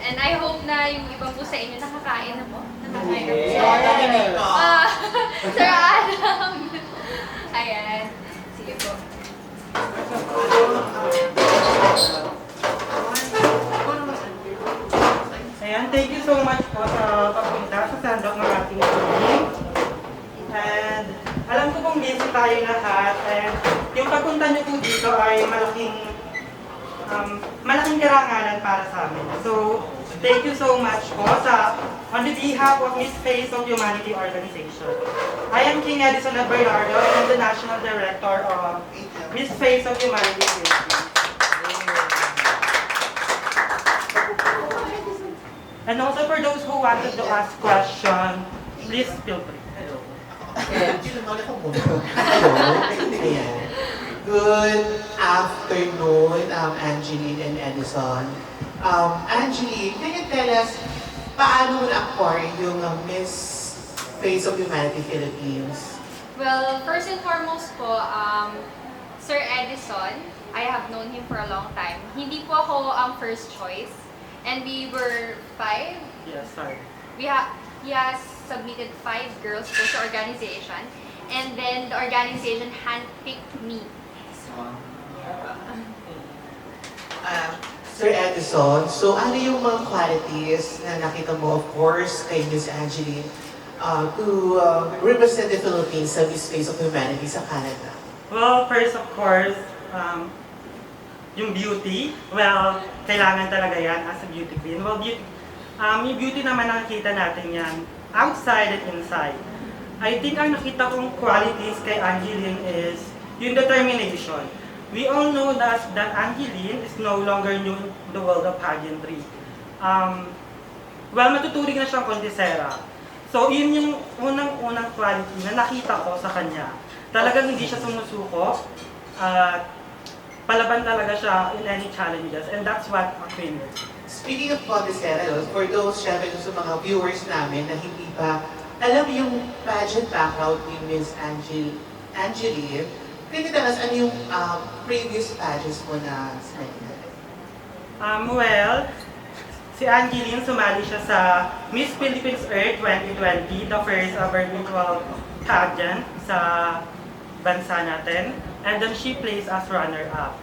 And I hope na yung iba po sa inyo nakakain na po. Nakakain na po. Sir Adam. Ayan. Sige po. Ayan, thank you so much po sa pagpunta sa sandok ng ating meeting. And alam ko kung busy tayo lahat. And yung pagpunta niyo po dito ay malaking karangalan para sa amin. So, thank you so much po on the behalf of Miss Face of Humanity Organization. I am King Edison Bernardo and I'm the National Director of Miss Face of Humanity Philippines. And also for those who wanted to ask questions, please feel free. Hello. Ayan. Good afternoon, Angeline and Edison. Angeline, can you tell us paano na-acquire yung Miss Face of Humanity Philippines? Well, first and foremost po, Sir Edison, I have known him for a long time. Hindi po ako ang first choice. And we were 5. Yes, sorry. He has submitted 5 girls po sa organization. And then the organization handpicked me. Sir Edison, so ano yung mga qualities na nakita mo, of course, kay Miss Angeline to represent the Philippines sa Miss Face of Humanity sa Canada? Well, first of course, yung beauty, well, kailangan talaga yan as a beauty queen. Well, yung beauty naman nakikita natin yan, outside and inside. I think ang nakita kong qualities kay Angeline is yung determination. We all know that Angeline is no longer new in the world of pageantry. Well, matuturing na siyang kontesera. So, yun yung unang quality na nakita ko sa kanya. Talagang hindi siya sumusuko. Palaban talaga siya in any challenges, and that's what a queen is. Speaking of contesera, for those syempre sa mga viewers namin na hindi pa alam yung pageant background ni Miss Angeline, can you tell us ano yung previous pageants mo na sinalihan? Well, si Angeline sumali siya sa Miss Philippines Earth 2020, the first ever virtual pageant sa bansa natin. And then she placed as runner-up.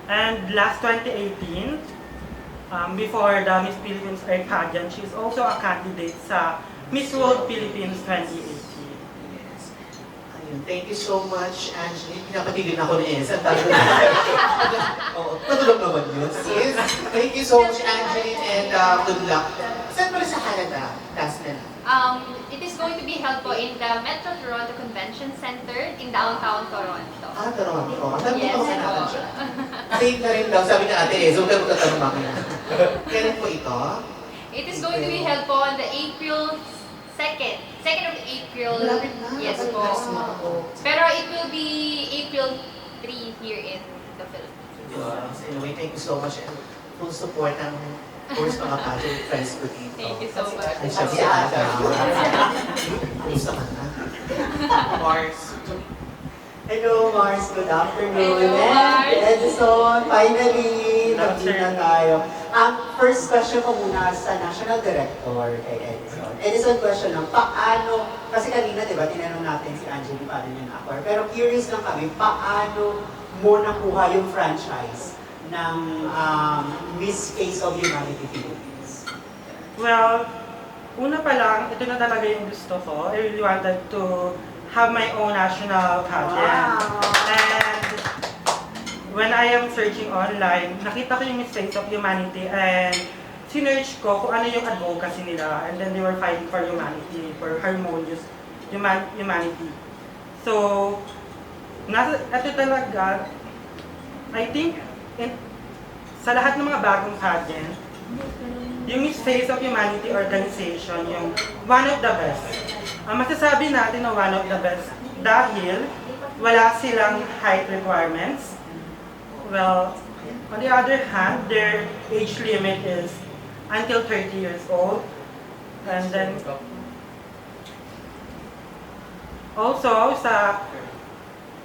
And last 2018, before the Miss Philippines Earth pageant, she's also a candidate sa Miss World Philippines 2018. Ayun, thank you so much, Angeline. Pinapatigil na ako ni Esa. Oo, natulog naman yun. Sis, thank you so much, Angeline, and good luck. Saan pala sa Canada? Last na. It is going to be held po in the Metro Toronto Convention Center in downtown Toronto. Toronto. Sabi Yes ko po. natin siya. Safe na rin daw, sabi ni Ate Esa. Huwag ka magtatanong mamaya. Kailan po ito? It is going to be held po on the April 2nd. 2nd of April. Malapit na. Yes po. Last month po. Pero it will be April 3 here in the Philippines. Anyway, thank you so much and full support ng course mga pageant friends ko dito. Thank you so much. Ay, siya si Ada. Kumusta ka na? Mars. Hello Mars, good afternoon. Hello, Mars. And Edison, finally, nagkita tayo. First question ko muna sa National Director kay Edison. Edison, question lang, paano, kasi kanina diba, tinanong natin si Angeline paano niya na-acquire, pero curious lang kami, paano mo nakuha yung franchise ng Miss Face of Humanity Philippines? Well, una pa lang, ito na talaga yung gusto ko. I really wanted to have my own national pageant. Wow. And when I am searching online, nakita ko yung Miss Face of Humanity and sinerch ko kung ano yung advocacy nila. And then they were fighting for humanity, for harmonious humanity. So, ito talaga, I think, sa lahat ng mga bagong pageant, yung Miss Face of Humanity organization, yung one of the best. Masasabi natin na one of the best dahil wala silang height requirements. Well, on the other hand, their age limit is until 30 years old. And then, also,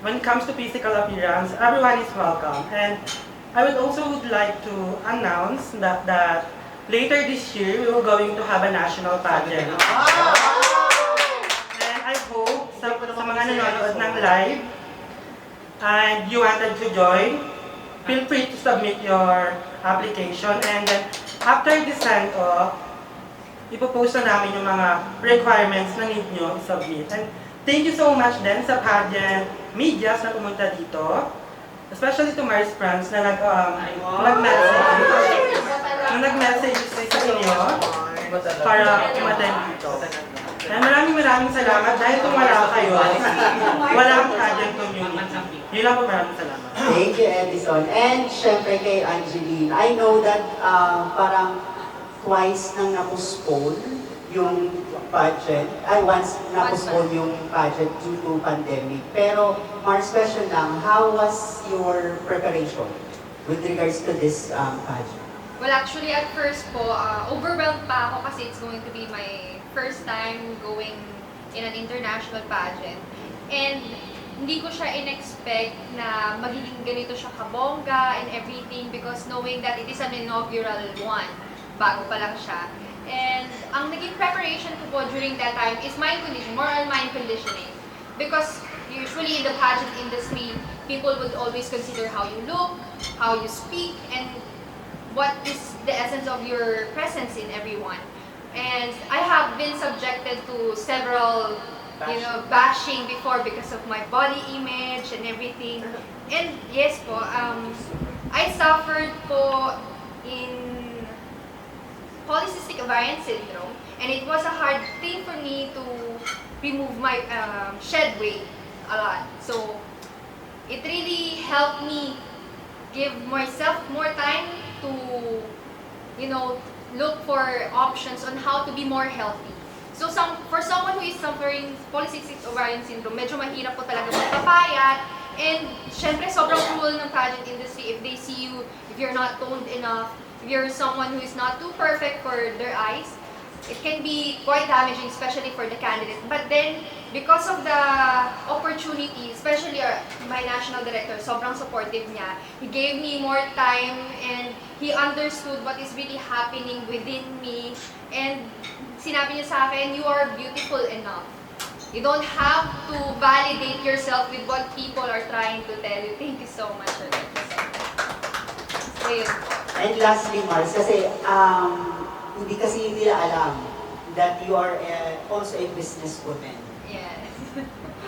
when it comes to physical appearance, everyone is welcome. And I would also like to announce that later this year, we will going to have a national pageant. And I hope sa mga nanonood ng live, and you wanted to join, feel free to submit your application. And then, after this send-off, ipopost na namin yung mga requirements na need nyo i-submit. And thank you so much din sa pageant medias na pumunta dito. Especially to Mars Franz na nag-message sa inyo para umattend dito. And maraming salamat dahil kung wala kayo, wala ang pageant community. Yun lang po, maraming salamat. Thank you, Edison. And syempre kay Angeline, I know that parang twice nang na-postpone yung pageant, once na-postpone yung pageant due to pandemic. Pero, Mars, question lang, how was your preparation with regards to this pageant? Well, actually, at first po, overwhelmed pa ako kasi it's going to be my first time going in an international pageant. And hindi ko siya in-expect na magiging ganito siya kabongga and everything because knowing that it is an inaugural one, bago pa lang siya. And ang naging preparation ko po during that time is mind conditioning, more on mind conditioning. Because usually in the pageant industry, people would always consider how you look, how you speak, and what is the essence of your presence in everyone. And I have been subjected to several, bashing before because of my body image and everything. And yes po, I suffered po in polycystic ovarian syndrome, and it was a hard thing for me to remove my shed weight a lot. So it really helped me give myself more time to, look for options on how to be more healthy. So for someone who is suffering polycystic ovarian syndrome, medyo mahirap po talaga magpapayat. And syempre, sobrang cruel ng pageant industry if they see you, if you're not toned enough, if you're someone who is not too perfect for their eyes. It can be quite damaging, especially for the candidate. But then, because of the opportunity, especially my national director, sobrang supportive niya. He gave me more time and he understood what is really happening within me. And sinabi niya sa akin, you are beautiful enough. You don't have to validate yourself with what people are trying to tell you. Thank you so much for that. So, yun po. And lastly, Mars, kasi hindi kasi nila alam that you are also a businesswoman. Yes.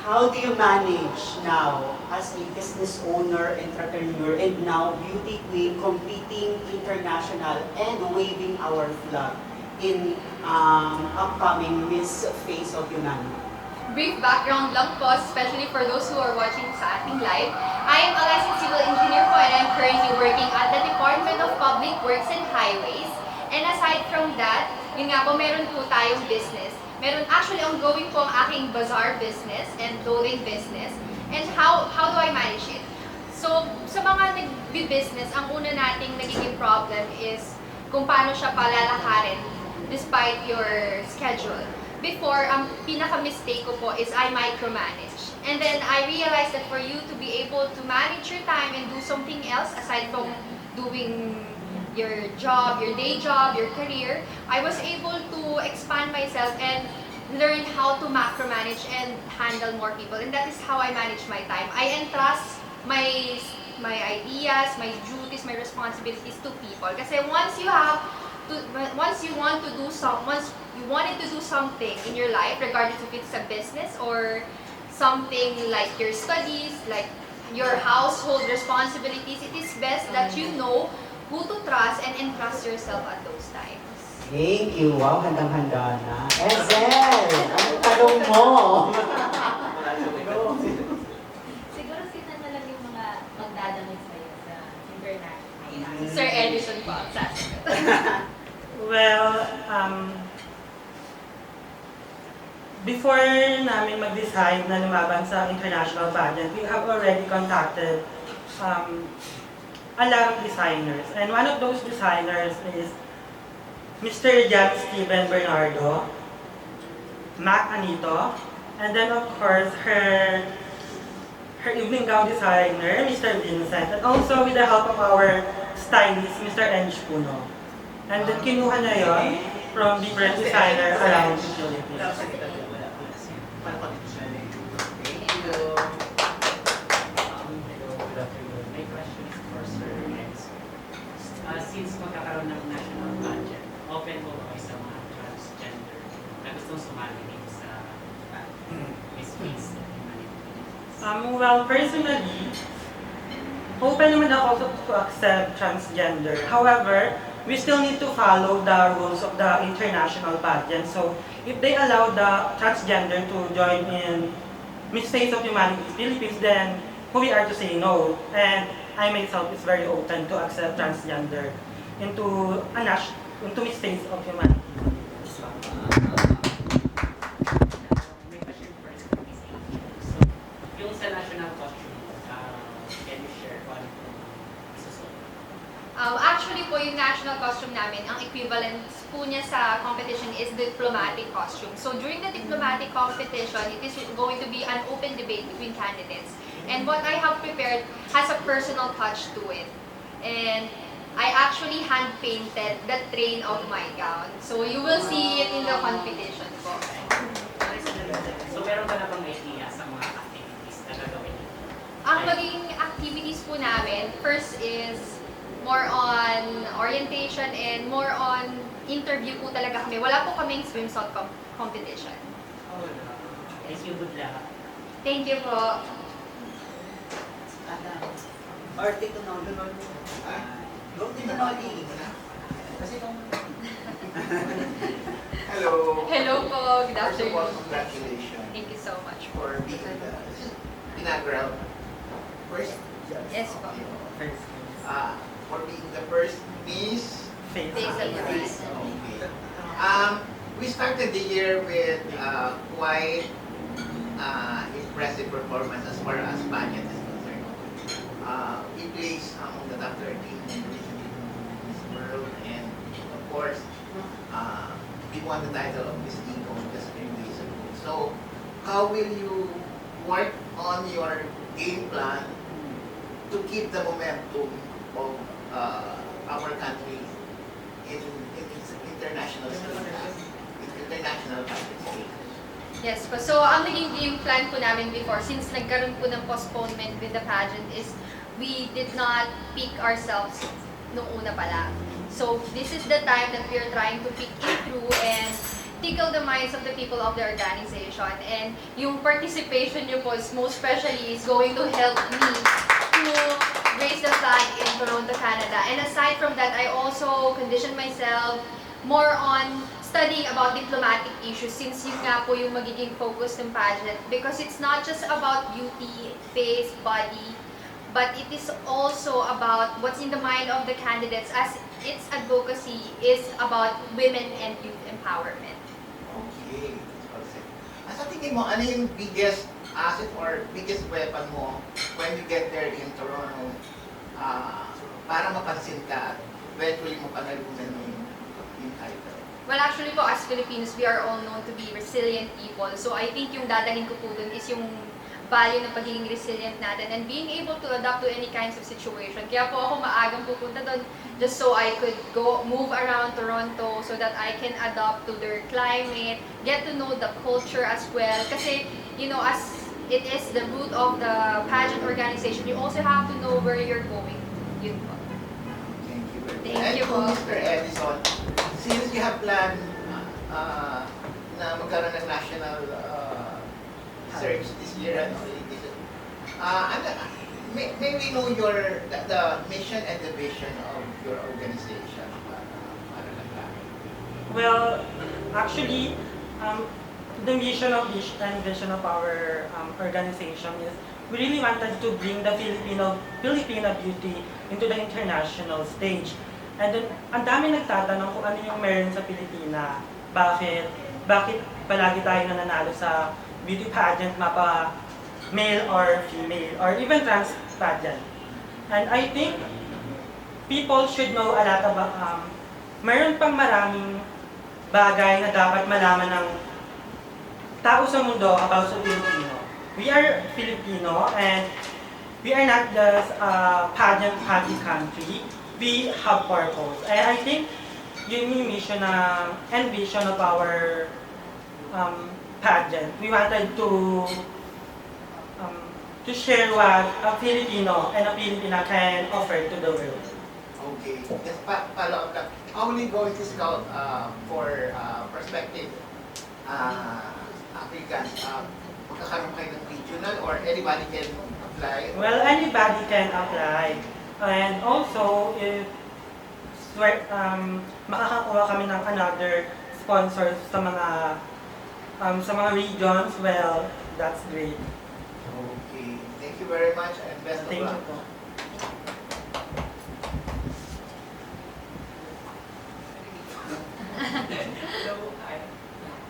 How do you manage now as a business owner, entrepreneur, and now beauty queen competing international and waving our flag in upcoming Miss Face of Humanity? Brief background lang po, especially for those who are watching sa ating live. I am a licensed civil engineer po and I'm currently working at the Department of Public Works and Highways. And aside from that, yun nga po, meron po tayong business. Meron actually ongoing po ang aking bazaar business and clothing business. And how do I manage it? So, sa mga nagbi-business, ang una nating nagiging problem is kung paano siya palalakarin despite your schedule. Before, ang pinaka-mistake ko po is I micromanage. And then I realized that for you to be able to manage your time and do something else aside from doing your job, your day job, your career, I was able to expand myself and learn how to macromanage and handle more people. And that is how I manage my time. I entrust my ideas, my duties, my responsibilities to people. Kasi once you wanted to do something in your life, regardless if it's a business or something like your studies, like your household responsibilities, it is best that you know who to trust and entrust yourself at those times. Thank you. Wow, handang-handa na. Ezel, ang tanong mo? Siguro sino na lang yung mga magdadamit sa'yo sa international. Sir Edison po ang sasagot. Well, before namin mag-decide na lumaban sa international pageant, we have already contacted a lot of designers. And one of those designers is Mr. Edison Bernardo, Mac Anito, and then of course her evening gown designer, Mr. Vincent, and also with the help of our stylist, Mr. Puno. And then kinuha niya yun from different designer around the Philippines. Thank you. Hello, good afternoon. My question is for Sir Rex. Since magkakaroon ng national budget, open mo ba kayo sa mga transgender na gustong sumali dito sa Miss Face of Humanity? Well, personally, open naman ako to accept transgender. However, we still need to follow the rules of the international pageant. So, if they allow the transgender to join in Miss Face of Humanity Philippines, then who we are to say no. And I myself is very open to accept transgender into Miss Face of Humanity. May question first for Miss Angel. So, yung sa national costume, can you share kung ano yung isusunod? Actually po, yung national costume namin, ang equivalent po niya sa competition is diplomatic costume. So during the diplomatic competition, it is going to be an open debate between candidates. And what I have prepared has a personal touch to it. And I actually hand-painted the train of my gown. So you will see it in the competition po. So, meron ka na bang idea sa mga activities na gagawin niyo? Ang magiging activities po namin, first is more on orientation and more on interview po talaga kami. Wala po kaming swimsuit competition. Thank you, good luck. Thank you po. Arte to now, Go dito na kasi kung Hello. Hello po. Good First of all, afternoon. congratulations Thank you so much for being the inaugural first. Yes po. For being the first Miss. Face. Face of Face. Humanity. Okay. We started the year with quite impressive performance as far as pageant is concerned. We placed among the top 13 in Miss World, and of course, we won the title of Miss Eco just a few days ago. So, how will you work on your game plan to keep the momentum of our country in its international stage, international pageant stage? Yes po. So, ang naging game plan po namin before, since nagkaroon po ng postponement with the pageant, is we did not pick ourselves noong una pa lang. So, this is the time that we are trying to pick in through and tickle the minds of the people of the organization. And yung participation nyo po is most especially is going to help me to raise the flag in Toronto, Canada. And aside from that, I also conditioned myself more on studying about diplomatic issues, since yun nga po yung magiging focus ng pageant, because it's not just about beauty, face, body, but it is also about what's in the mind of the candidates, as its advocacy is about women and youth empowerment. Okay. Sa tingin mo, ano yung biggest asset or biggest weapon mo when you get there in Toronto para mapansin ka at eventually mo panalunan yung title? Well, actually po, as Filipinos, we are all known to be resilient people. So I think yung dadalhin ko po dun is yung value ng pagiging resilient natin and being able to adapt to any kinds of situation. Kaya po ako maagang pupunta doon just so I could move around Toronto so that I can adapt to their climate, get to know the culture as well. Kasi, you know, as it is the root of the pageant organization, you also have to know where you're going. Yun po. Thank you very much. Thank And you to po. Mr. Edison, since you have planned na magkaroon ng national search this year, may we know the mission and the vision of your organization? Para lang lang. Well, actually, the mission of and vision of our organization is we really wanted to bring the Filipino beauty into the international stage. And then, ang dami nagtatanong kung ano yung meron sa Pilipina. Bakit palagi tayo nananalo sa beauty pageant, mapa male or female, or even trans pageant. And I think people should know a lot about, meron pang maraming bagay na dapat malaman ng tao sa mundo about sa Filipino. We are Filipino and we are not just a pageant happy country. We have purpose. And I think yun yung mission and vision of our pageant. We wanted to share what a Filipino and a Filipina can offer to the world. Okay. Just follow up lang. How many going to scout for prospective applicants? Magkakaroon kayo ng regional or anybody can apply? Well, anybody can apply. And also, if makakakuha kami ng another sponsors sa mga regions, well, that's great. Okay. Thank you very much and best of Thank luck. you po.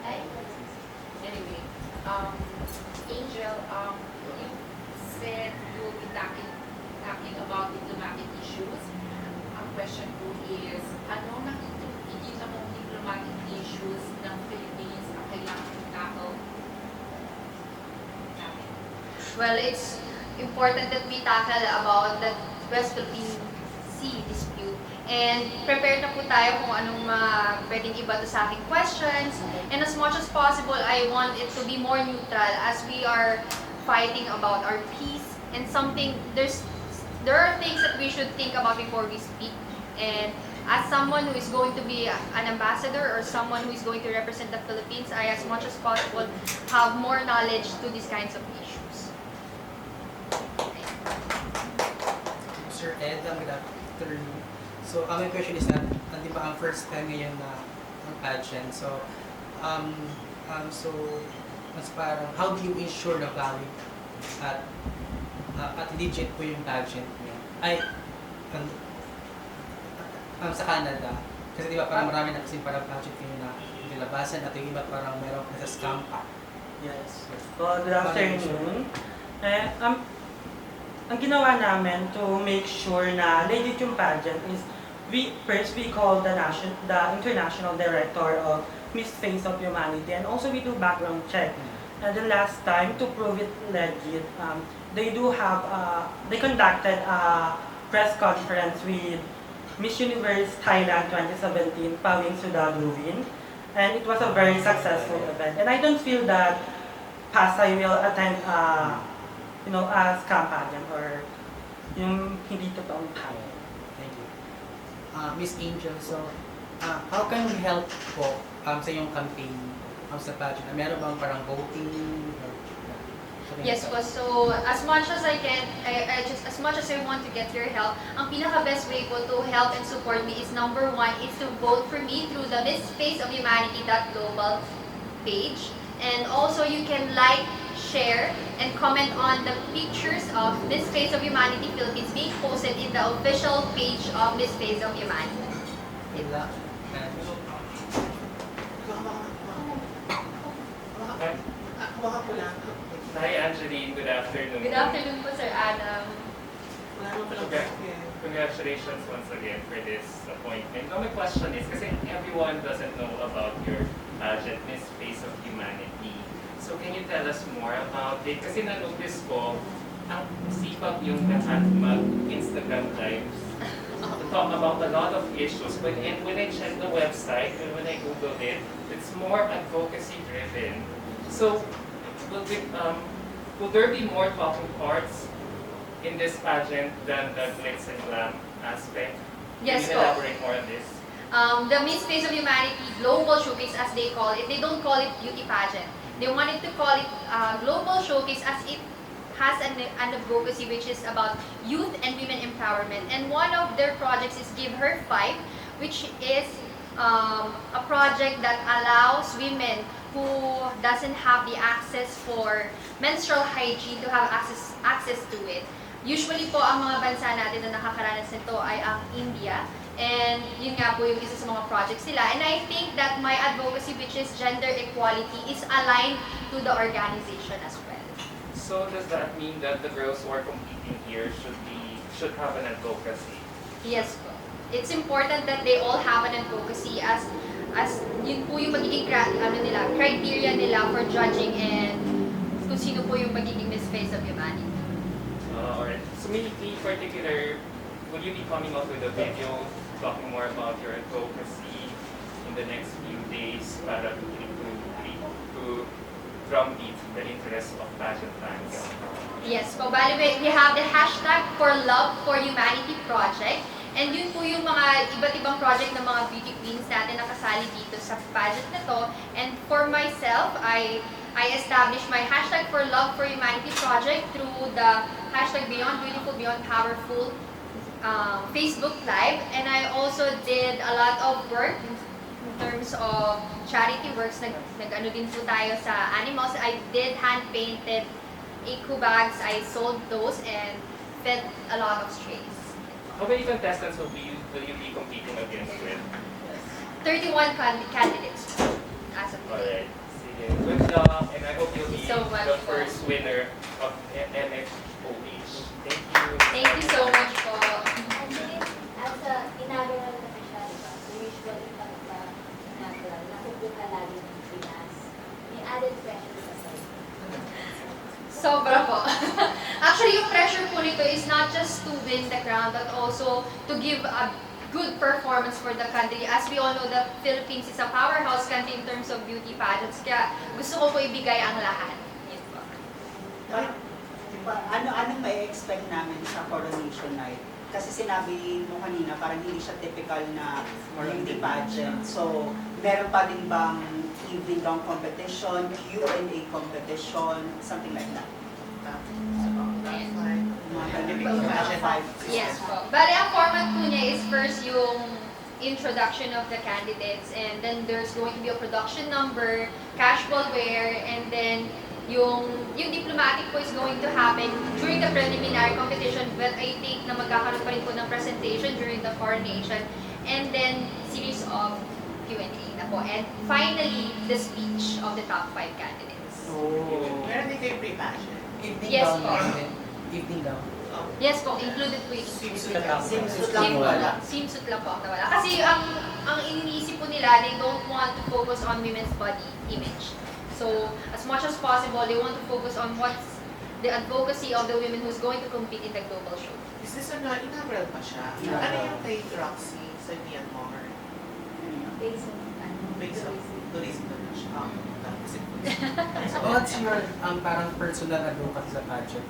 Hi. Anyway, Angel, you said you will be talking about diplomatic issues. Ang question ko is, ano nakikita mong diplomatic issues ng Philippines ang kailangan i-tackle natin? Well, it's important that we tackle about the West Philippine Sea dispute. And prepared na po tayo kung anong pwedeng iba to sa aking questions. And as much as possible, I want it to be more neutral as we are fighting about our peace. And there are things that we should think about before we speak. And as someone who is going to be an ambassador or someone who is going to represent the Philippines, I as much as possible have more knowledge to these kinds of issues. Sir Ed, good afternoon. So, my question is that, di ba ang first time ngayon na ang pageant? So, mas parang, how do you ensure the value at legit po yung pageant niyo? Sa Canada, kasi di ba parang marami na kasing parang pageant ngayon na nilabasan at yung iba parang meron nasa scam pa. Yes. So, good afternoon. Ang ginawa namin to make sure na legit yung pageant is we call the international director of Miss Face of Humanity, and also we do background check. And the last time, to prove it legit, they conducted a press conference with Miss Universe Thailand 2017, Pawing Sudagluwin, and it was a very successful event. And I don't feel that Pasay will attend a scam pageant or yung hindi totoong pageant. Thank you. Miss Angel, so how can we help po sa iyong campaign sa pageant? Meron bang parang voting? Yes po, so as much as I can, as much as I want to get your help, ang pinaka-best way po to help and support me is number 1 is to vote for me through the Miss Face of Humanity.global page. And also you can like, share, and comment on the pictures of Miss Face of Humanity Philippines being posted in the official page of Miss Face of Humanity. Ila? Baka po lang. Hi Angeline, good afternoon. Good afternoon po, Sir Adam. Wala naman pala Okay. question. Congratulations once again for this appointment. Now my question is, kasi everyone doesn't know about your pageant, Miss Face of Humanity. So can you tell us more about it? Kasi na-notice ko, ang sipag yung lahat mag-Instagram lives to talk about a lot of issues. And when I check the website, and when I Googled it, it's more advocacy driven. So will there be more talking parts in this pageant than the glitz and glam aspect? Yes Can you po. elaborate more on this? The Miss Face of Humanity Global Showcase, as they call it, they don't call it beauty pageant. They wanted to call it Global Showcase as it has an advocacy which is about youth and women empowerment. And one of their projects is Give Her 5, which is a project that allows women who doesn't have the access for menstrual hygiene to have access to it. Usually po, ang mga bansa natin na nakakaranas nito ay ang India. And yun nga po yung isa sa mga projects nila. And I think that my advocacy, which is gender equality, is aligned to the organization as well. So does that mean that the girls who are competing here should have an advocacy? Yes po. It's important that they all have an advocacy as yun po yung magiging criteria nila for judging and kung sino po yung magiging Miss Face of Humanity. Alright. So maybe particular, will you be coming up with a video talking more about your advocacy in the next few days para to drumbeat the interest of pageant fans? Yes po, bali we have the hashtag for Love for Humanity project. And yun po yung mga iba't ibang project ng mga beauty queens natin nakasali dito sa pageant na to. And for myself, I established my hashtag for Love for Humanity project through the hashtag Beyond Beautiful, Beyond Powerful Facebook Live. And I also did a lot of work in terms of charity works. Nag-ano din po tayo sa animals. I did hand-painted eco bags. I sold those and fed a lot of strays. How many contestants will you be competing against with? 31 candidates as of today. Alright. Sige. Good luck, and I hope you'll be So much the po. first winner of MFOH. Thank you. Thank you so much po. Actually, as a inaugural na siya, diba? So usually pagka inaugural, nakukuha lagi ng Pinas. May added pressure sa side. Sobra po. Actually, yung pressure po nito is not just to win the crown, but also to give a good performance for the country. As we all know, the Philippines is a powerhouse country in terms of beauty pageants. Kaya gusto ko po ibigay ang lahat. Yun po. Anong may expect namin sa coronation night? Kasi sinabi mo kanina, parang hindi siya typical na beauty pageant. So, meron pa din bang evening gown competition, Q&A competition, something like that? Yes po. Bale, ang format po niya is first yung introduction of the candidates, and then there's going to be a production number, casual wear, and then yung diplomatic po is going to happen during the preliminary competition, but I think na magkakaroon pa rin po ng presentation during the coronation, and then series of Q&A na po. And finally, the speech of the top 5 candidates. Meron din kayo pre-pageant. Evening Yes gown po. namin. Evening gown. Yes po, included po yung Swimsuit lang. Swimsuit lang wala. Swimsuit lang po ang nawala. Kasi ang iniisip po nila, they don't want to focus on women's body image. So, as much as possible, they want to focus on what's the advocacy of the women who's going to compete in the global show. Is this inaugural pa siya? Inaugural. Ano yung kay Roxy sa Myanmar? Based on, Based on tourism na siya. So, what's your parang personal advocacy sa pageant?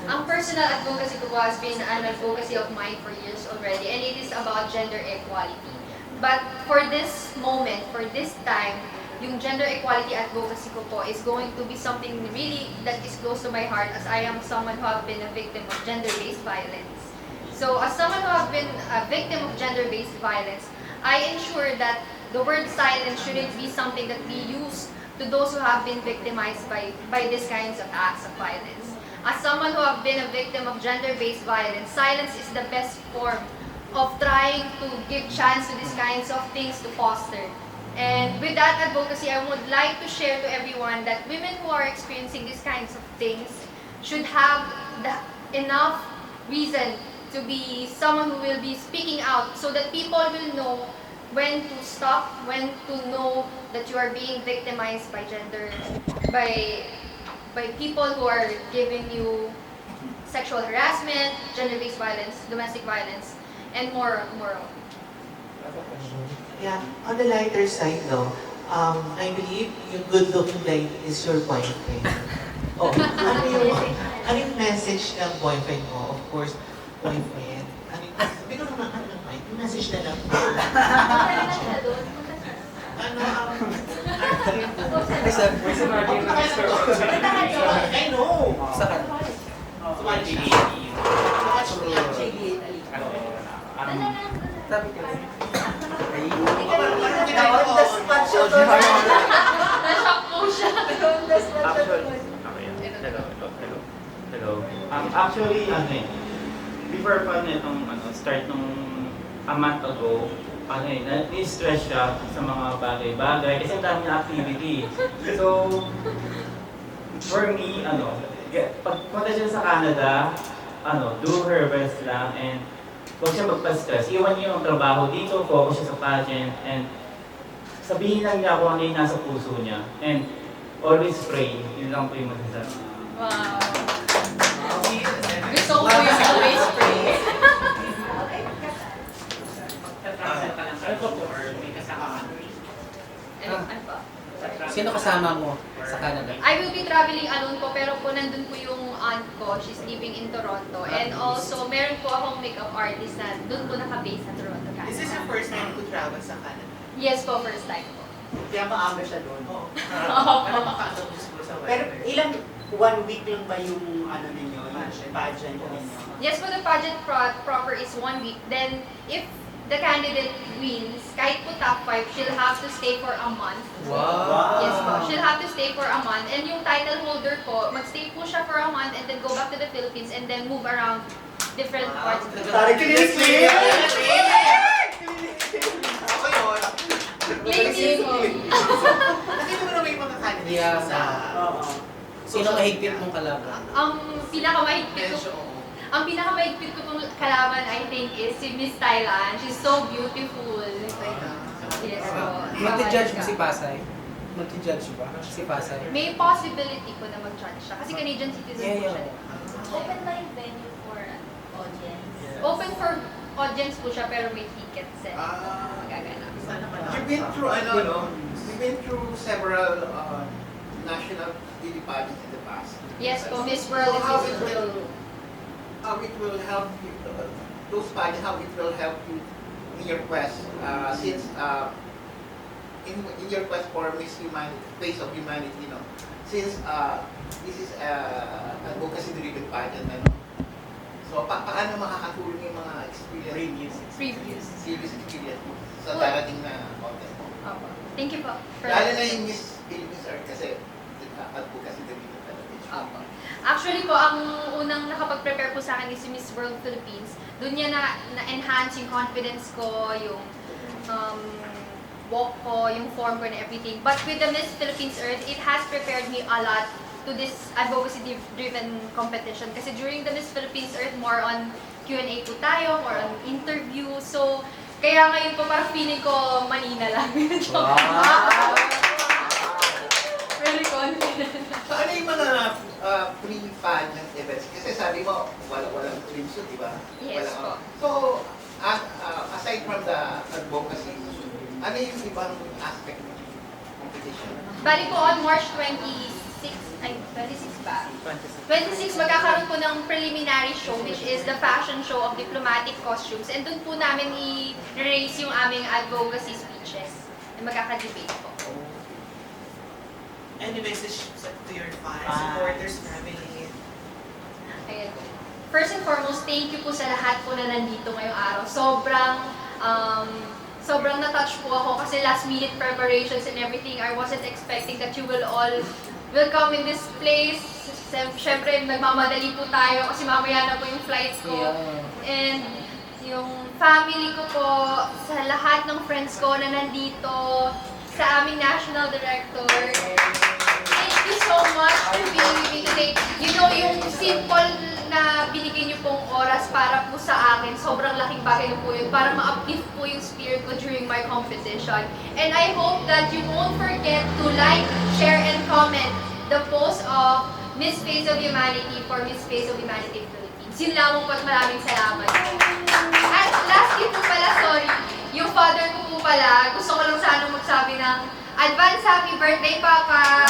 Ang personal advocacy ko has been an advocacy of mine for years already, and it is about gender equality. But for this moment, for this time, yung gender equality advocacy ko po is going to be something really that is close to my heart, as I am someone who have been a victim of gender-based violence. So as someone who have been a victim of gender-based violence, I ensure that the word silence shouldn't be something that we use to those who have been victimized by these kinds of acts of violence. As someone who have been a victim of gender-based violence, silence is the best form of trying to give chance to these kinds of things to foster. And with that advocacy, I would like to share to everyone that women who are experiencing these kinds of things should have enough reason to be someone who will be speaking out, so that people will know when to stop, when to know that you are being victimized by by people who are giving you sexual harassment, gender-based violence, domestic violence, and more. Yeah, on the lighter side, no, I believe yung good-looking lady is your boyfriend. Oh, ano yung message ng boyfriend mo? Of course, boyfriend. Bigyan naman ka ng mic. Yung message na lang. I know. Sa kan. Watch me. Sabi ko. On the spot siya to. Na-shock po siya. On the spot siya to. Hello. Actually, before pa nitong start nung a month ago, na-stress siya sa mga bagay-bagay kasi ang dami niya activity. So, for me, pagpunta siya sa Canada, do her best lang and huwag siya magpa-stress. Iwan niyo yung trabaho dito, focus siya sa pageant, and sabihin lang niya kung ano yung nasa puso niya. And always pray. Yun lang po yung masasabi. Wow. Gusto ko po yung always pray. Ano pa? Sino kasama mo sa Canada? I will be traveling alone po, pero po nandun po yung aunt ko. She's living in Toronto. And also, meron po akong makeup artist na dun po naka-base sa Toronto, Canada. Is this your first time to travel sa Canada? Yes po, first time po. Kaya maaga siya doon. Oo. Ano makakasok ko sa Pero weather? ilang 1 week lang ba yung ano ninyo, yung pageant ninyo? Yes po, the pageant proper is 1 week. Then, if the candidate wins, kahit po top 5, she'll have to stay for a month. Wow! Yes po, she'll have to stay for a month. And yung title holder po, magstay po siya for a month and then go back to the Philippines and then move around different parts of the Sorry, kinisli! Ako yun. Ladies po. Nakita mo na may mga candidates Yeah. sa... Oo. Sino mahigpit mong kalaban? Ang pinakamahigpit Medyo, ko, oo. ang pinakamahigpit ko pong kalaban, I think, is si Miss Thailand. She's so beautiful. Yes po. Magti-judge mo si Pasay? Magti-judge ba si Pasay? May possibility ko na mag-judge siya. Kasi Canadian citizen po siya. Open ba yung venue for audience? Open for audience po siya, pero may tickets eh. Ah. Magaganap. You've been through, you've been through several national beauty pageants in the past. Yes po, Miss World So is Miss World. how it will help you, those pageants, how it will help you in your quest, since in your quest for Miss Humanity, Face of Humanity, since this is advocacy-driven pageant, so paano makakatulong yung mga experience, Previews. previous experience mo sa darating na contest mo? Opo. Thank you po. Lalo na yung Miss Philippines Art kasi advocacy-driven talaga. Actually po, ang unang nakapag-prepare po sa akin is si Miss World Philippines. Doon niya na-enhance yung confidence ko, yung walk ko, yung form ko and everything. But with the Miss Philippines Earth, it has prepared me a lot to this advocacy-driven competition. Kasi during the Miss Philippines Earth, more on Q&A po tayo, more on interview. So, kaya ngayon po parang feeling ko manina lang. Very confident. So ano yung mga pre-pageant events? Kasi sabi mo, walang swimsuit, di ba? Yes po. So, aside from the advocacy, ano yung ibang aspect ng competition? Bali po on March 26 ba? 26 magkakaroon po ng preliminary show which is the fashion show of diplomatic costumes and doon po namin i-raise yung aming advocacy speeches and magkaka-debate po. Any message to your fans, supporters, family? Ayan. First and foremost, thank you po sa lahat po na nandito ngayong araw. Sobrang na-touch po ako kasi last minute preparations and everything. I wasn't expecting that you will all will come in this place. Siyempre, nagmamadali po tayo kasi mamaya na po yung flight ko. And yung family ko po, sa lahat ng friends ko na nandito, sa aming National Director. Thank you so much for being with me today. You know, yung simple na binigay niyo pong oras para po sa akin, sobrang laking bagay na po yun para ma-uplift po yung spirit ko during my competition. And I hope that you won't forget to like, share, and comment the post of Miss Face of Humanity for Miss Face of Humanity Philippines. Yun lamang po at maraming salamat. At lastly po pala, sorry, yung father ko po pala, gusto ko lang sana magsabi ng advance happy birthday, Papa!